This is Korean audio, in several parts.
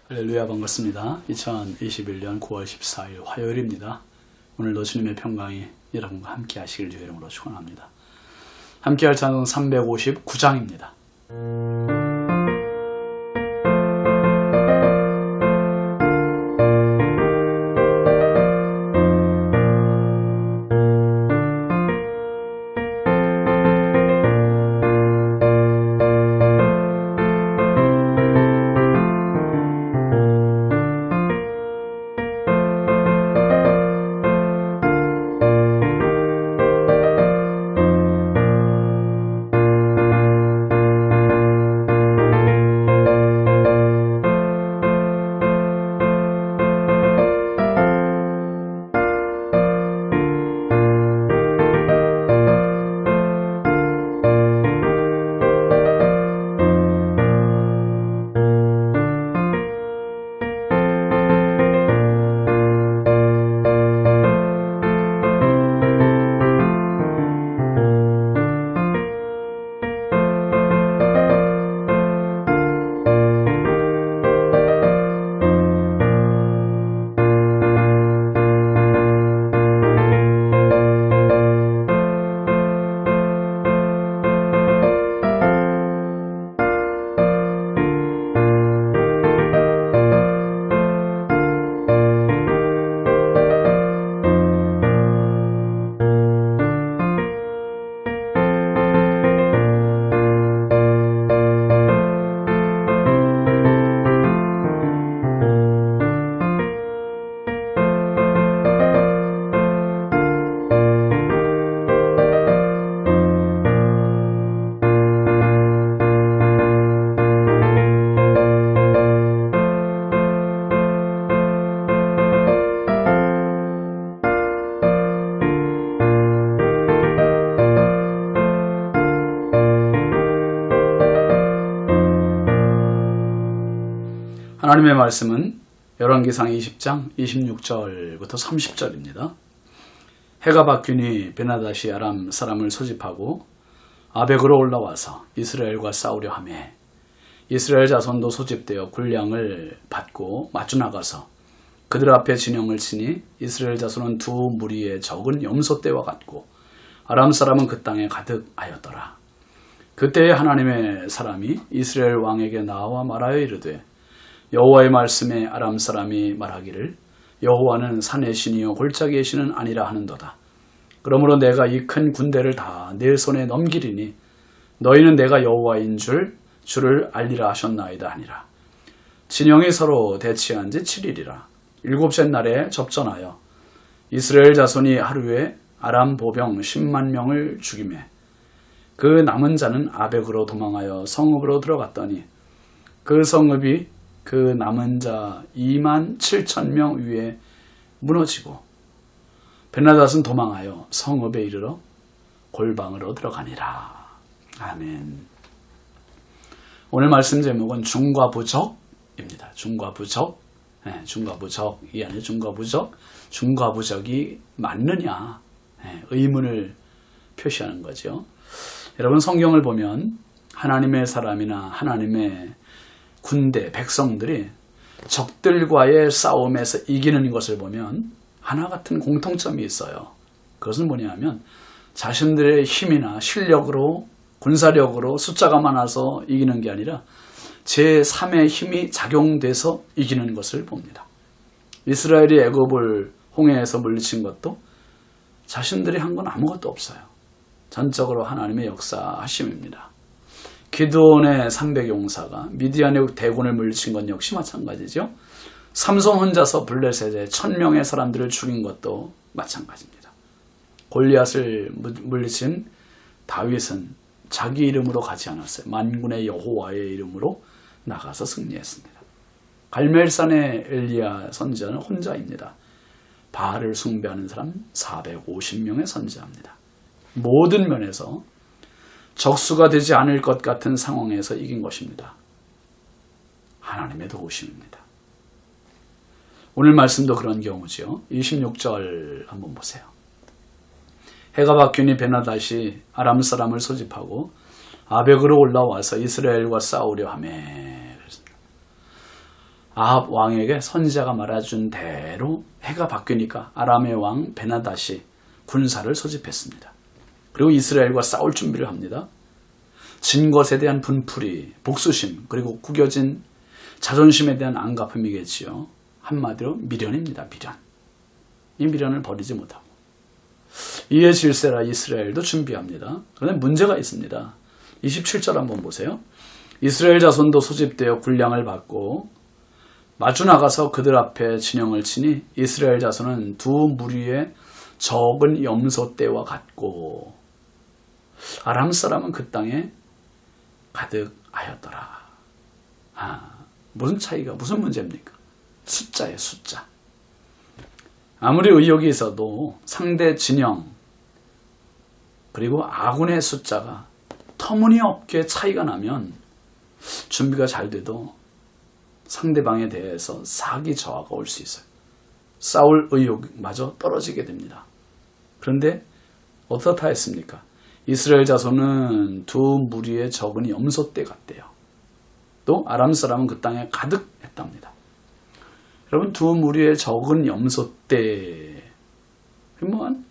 할렐루야, 반갑습니다. 2021년 9월 14일 화요일입니다. 오늘도 주님의 평강이 여러분과 함께 하시길 주의 이름으로 축원합니다. 함께 할 찬송 359장입니다. 하나님의 말씀은 열왕기상 20장 26절부터 30절입니다. 해가 바뀌니 베나닷이 아람 사람을 소집하고 아벡으로 올라와서 이스라엘과 싸우려 하매 이스라엘 자손도 소집되어 군량을 받고 마주 나가서 그들 앞에 진영을 치니 이스라엘 자손은 두 무리의 적은 염소떼와 같고 아람 사람은 그 땅에 가득하였더라. 그때에 하나님의 사람이 이스라엘 왕에게 나와 말하여 이르되 여호와의 말씀에 아람 사람이 말하기를 여호와는 산의 신이요 골짜기의 신은 아니라 하는도다. 그러므로 내가 이 큰 군대를 다 내 손에 넘기리니 너희는 내가 여호와인 줄을 알리라 하셨나이다 하니라. 진영이 서로 대치한 지 7일이라. 일곱째 날에 접전하여 이스라엘 자손이 하루에 아람 보병 10만 명을 죽이매 그 남은 자는 아벡으로 도망하여 성읍으로 들어갔더니 그 성읍이 그 남은 자 2만 7천 명 위에 무너지고 베나닷은 도망하여 성읍에 이르러 골방으로 들어가니라. 아멘. 오늘 말씀 제목은 중과부적입니다. 중과부적. 네, 중과부적이 아니라 중과부적. 중과부적이 맞느냐? 네, 의문을 표시하는 거죠. 여러분, 성경을 보면 하나님의 사람이나 하나님의 군대, 백성들이 적들과의 싸움에서 이기는 것을 보면 하나 같은 공통점이 있어요. 그것은 뭐냐면 자신들의 힘이나 실력으로, 군사력으로 숫자가 많아서 이기는 게 아니라 제3의 힘이 작용돼서 이기는 것을 봅니다. 이스라엘이 애굽을 홍해에서 물리친 것도 자신들이 한 건 아무것도 없어요. 전적으로 하나님의 역사하심입니다. 기드온의 300용사가 미디안의 대군을 물리친 건 역시 마찬가지죠. 삼손 혼자서 블레셋에 1000명의 사람들을 죽인 것도 마찬가지입니다. 골리앗을 물리친 다윗은 자기 이름으로 가지 않았어요. 만군의 여호와의 이름으로 나가서 승리했습니다. 갈멜산의 엘리야 선지자는 혼자입니다. 바알을 숭배하는 사람 450명의 선지자입니다. 모든 면에서 적수가 되지 않을 것 같은 상황에서 이긴 것입니다. 하나님의 도우심입니다. 오늘 말씀도 그런 경우죠. 26절 한번 보세요. 해가 바뀌니 베나닷이 아람 사람을 소집하고 아벡으로 올라와서 이스라엘과 싸우려 하매. 아합 왕에게 선지자가 말해준 대로 해가 바뀌니까 아람의 왕 베나닷이 군사를 소집했습니다. 그리고 이스라엘과 싸울 준비를 합니다. 진 것에 대한 분풀이, 복수심, 그리고 구겨진 자존심에 대한 안갚음이겠지요. 한마디로 미련입니다. 미련. 이 미련을 버리지 못하고 이에 질세라 이스라엘도 준비합니다. 그런데 문제가 있습니다. 27절 한번 보세요. 이스라엘 자손도 소집되어 군량을 받고 마주 나가서 그들 앞에 진영을 치니 이스라엘 자손은 두 무리의 적은 염소 떼와 같고 아람 사람은 그 땅에 가득하였더라. 무슨 차이가, 무슨 문제입니까? 숫자예요, 숫자. 아무리 의욕이 있어도 상대 진영 그리고 아군의 숫자가 터무니없게 차이가 나면 준비가 잘 돼도 상대방에 대해서 사기 저하가 올 수 있어요. 싸울 의욕마저 떨어지게 됩니다. 그런데 어떻다 했습니까? 이스라엘 자손은 두 무리의 적은 염소떼 같대요. 또 아람 사람은 그 땅에 가득했답니다. 여러분, 두 무리의 적은 염소떼 뭐 한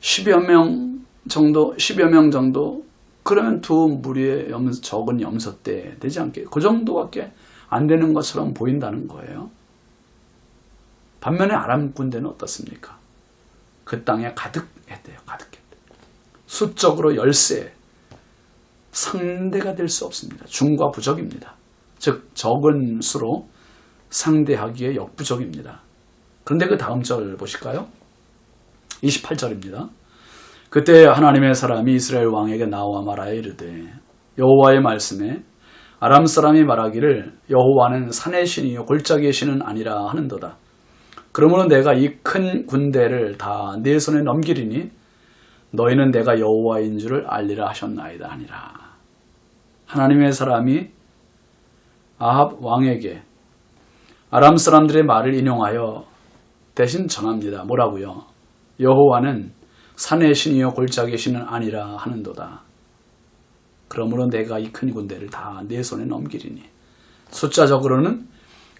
10여 명 정도 그러면 두 무리의 적은 염소떼 되지 않게 그 정도밖에 안 되는 것처럼 보인다는 거예요. 반면에 아람 군대는 어떻습니까? 그 땅에 가득했대요. 가득했대요. 수적으로 열세, 상대가 될 수 없습니다. 중과 부적입니다. 즉 적은 수로 상대하기에 역부족입니다. 그런데 그 다음 절 보실까요? 28절입니다. 그때 하나님의 사람이 이스라엘 왕에게 나와 말하여 이르되 여호와의 말씀에 아람 사람이 말하기를 여호와는 산의 신이요 골짜기의 신은 아니라 하는도다. 그러므로 내가 이 큰 군대를 다 네 손에 넘기리니 너희는 내가 여호와인 줄을 알리라 하셨나이다 하니라. 하나님의 사람이 아합 왕에게 아람 사람들의 말을 인용하여 대신 전합니다. 뭐라고요? 여호와는 산의 신이요 골짜기의 신은 아니라 하는도다. 그러므로 내가 이 큰 군대를 다 내 손에 넘기리니. 숫자적으로는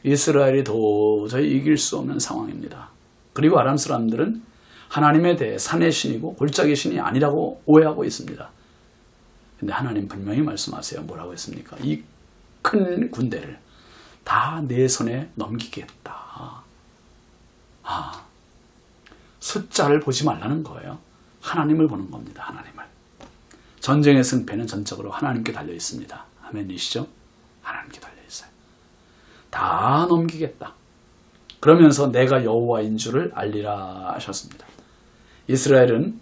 이스라엘이 도저히 이길 수 없는 상황입니다. 그리고 아람 사람들은 하나님에 대해 산의 신이고 골짜기의 신이 아니라고 오해하고 있습니다. 근데 하나님 분명히 말씀하세요. 뭐라고 했습니까? 이 큰 군대를 다 내 손에 넘기겠다. 숫자를 보지 말라는 거예요. 하나님을 보는 겁니다. 하나님을. 전쟁의 승패는 전적으로 하나님께 달려 있습니다. 아멘이시죠? 하나님께 달려 있어요. 다 넘기겠다. 그러면서 내가 여호와인 줄을 알리라 하셨습니다. 이스라엘은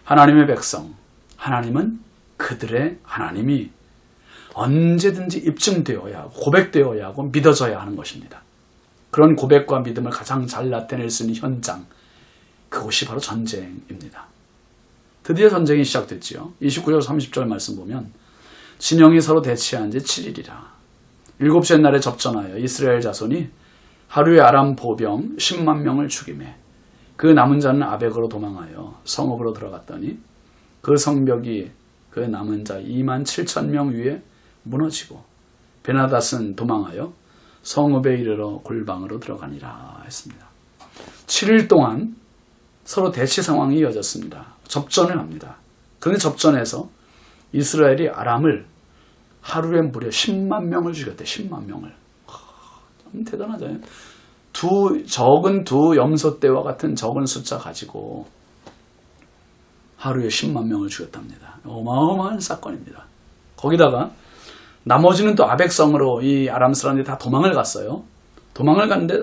하나님의 백성, 하나님은 그들의 하나님이 언제든지 입증되어야 하고 고백되어야 하고 믿어져야 하는 것입니다. 그런 고백과 믿음을 가장 잘 나타낼 수 있는 현장, 그것이 바로 전쟁입니다. 드디어 전쟁이 시작됐지요. 29절 30절 말씀 보면 진영이 서로 대치한 지 7일이라. 일곱째 날에 접전하여 이스라엘 자손이 하루에 아람 보병 10만 명을 죽이매 그 남은 자는 아벡으로 도망하여 성읍으로 들어갔더니 그 성벽이 그 남은 자 2만 7천 명 위에 무너지고 베나닷은 도망하여 성읍에 이르러 골방으로 들어가니라 했습니다. 7일 동안 서로 대치 상황이 이어졌습니다. 접전을 합니다. 그런데 접전에서 이스라엘이 아람을 하루에 무려 10만 명을 죽였대. 10만 명을. 참 대단하잖아요. 적은 두 염소떼와 같은 적은 숫자 가지고 하루에 10만 명을 죽였답니다. 어마어마한 사건입니다. 거기다가 나머지는 또 아벡성으로 이 아람 사람들이 다 도망을 갔어요. 도망을 갔는데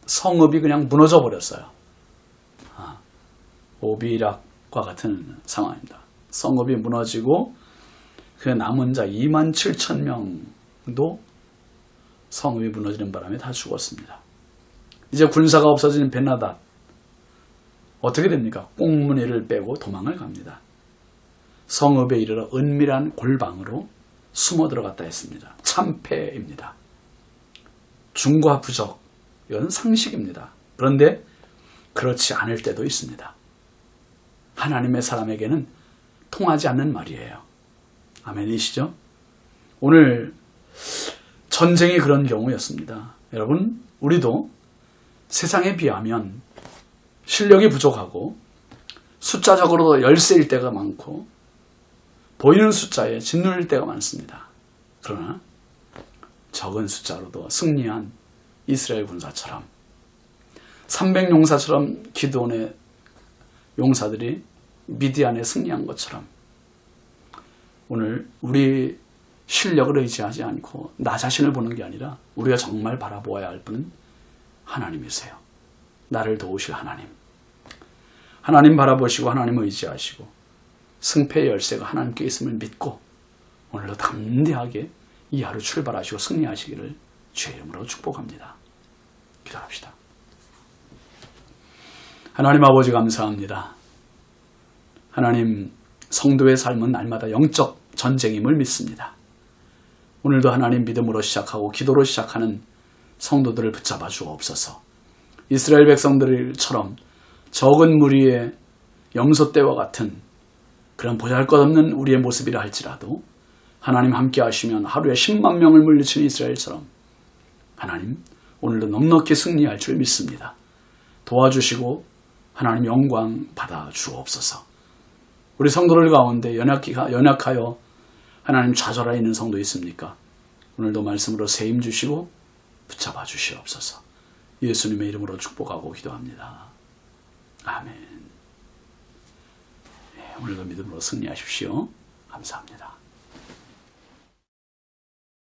성읍이 그냥 무너져 버렸어요. 오비락과 같은 상황입니다. 성읍이 무너지고 그 남은 자 2만 7천 명도 성읍이 무너지는 바람에 다 죽었습니다. 이제 군사가 없어진 베나닷 어떻게 됩니까? 꽁무니를 빼고 도망을 갑니다. 성읍에 이르러 은밀한 골방으로 숨어 들어갔다 했습니다. 참패입니다. 중과 부적, 이건 상식입니다. 그런데 그렇지 않을 때도 있습니다. 하나님의 사람에게는 통하지 않는 말이에요. 아멘이시죠? 오늘 전쟁이 그런 경우였습니다. 여러분, 우리도 세상에 비하면 실력이 부족하고 숫자적으로도 열세일 때가 많고 보이는 숫자에 짓눌릴 때가 많습니다. 그러나 적은 숫자로도 승리한 이스라엘 군사처럼 300용사처럼 기드온의 용사들이 미디안에 승리한 것처럼 오늘 우리 실력을 의지하지 않고 나 자신을 보는 게 아니라 우리가 정말 바라보아야 할 분은 하나님이세요. 나를 도우실 하나님. 하나님 바라보시고 하나님 의지하시고 승패의 열쇠가 하나님께 있음을 믿고 오늘도 담대하게 이 하루 출발하시고 승리하시기를 주의 이름으로 축복합니다. 기도합시다. 하나님 아버지 감사합니다. 하나님, 성도의 삶은 날마다 영적 전쟁임을 믿습니다. 오늘도 하나님 믿음으로 시작하고 기도로 시작하는 성도들을 붙잡아 주옵소서. 이스라엘 백성들처럼 적은 무리의 염소 떼와 같은 그런 보잘것없는 우리의 모습이라 할지라도 하나님 함께 하시면 하루에 10만 명을 물리치는 이스라엘처럼 하나님 오늘도 넉넉히 승리할 줄 믿습니다. 도와주시고 하나님 영광 받아 주옵소서. 우리 성도들 가운데 연약하여 하나님 좌절하여 있는 성도 있습니까? 오늘도 말씀으로 세임 주시고 붙잡아 주시옵소서. 예수님의 이름으로 축복하고 기도합니다. 아멘. 오늘도 믿음으로 승리하십시오. 감사합니다.